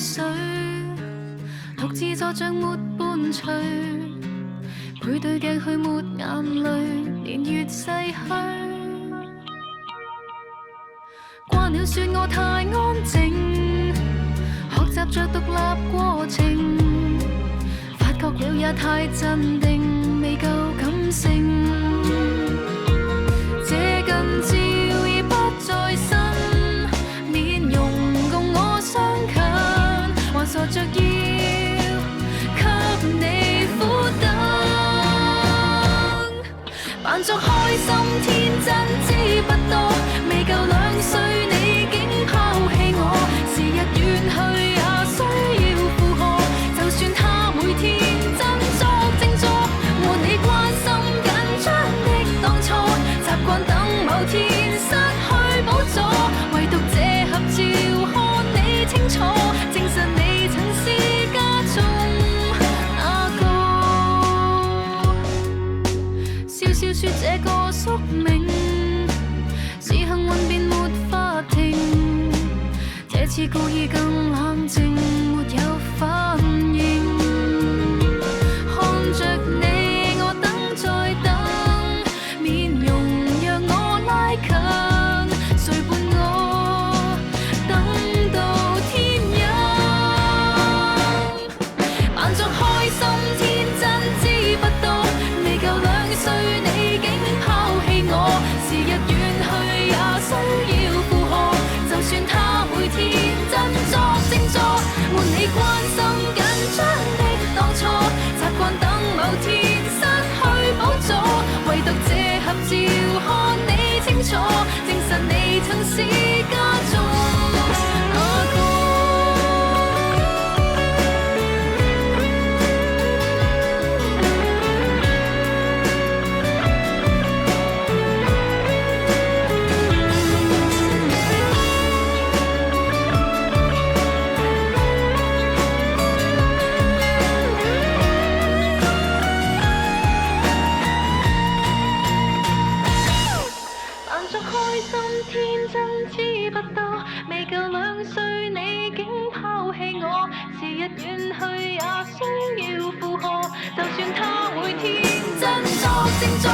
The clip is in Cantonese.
水，獨自坐着沒伴隨，背對鏡去抹眼淚，年月逝去。慣了說我太安靜，學習着獨立過程，發覺了也太鎮定，未夠感性。這近照已不在身，面容共我相近，還傻着要給你苦等，扮作開心天真知不多，未夠2歲你竟拋棄我，時日遠去也需要負荷，就算他每天振作靜坐，沒你關心緊張的當初，習慣等某天失去寶座，唯獨這合照看你清楚，證實你曾是家中那個。笑笑說這個宿命是幸運便沒法停，這次故意更冷靜，沒有反應。看着你我等再等，面容讓我拉近，誰伴我等到天陰，扮作開心天真知不多，未夠2歲你竟拋棄我，時日遠去也需要負荷，就算他每天振作靜坐，沒你關心緊張的當初，習慣等某天失去寶座，唯獨這合照看你清楚，證實你曾是家中那個。扮作開心天真知不多，未夠2歲你竟拋棄我，時日遠去也需要負荷，就算他每天振作靜坐。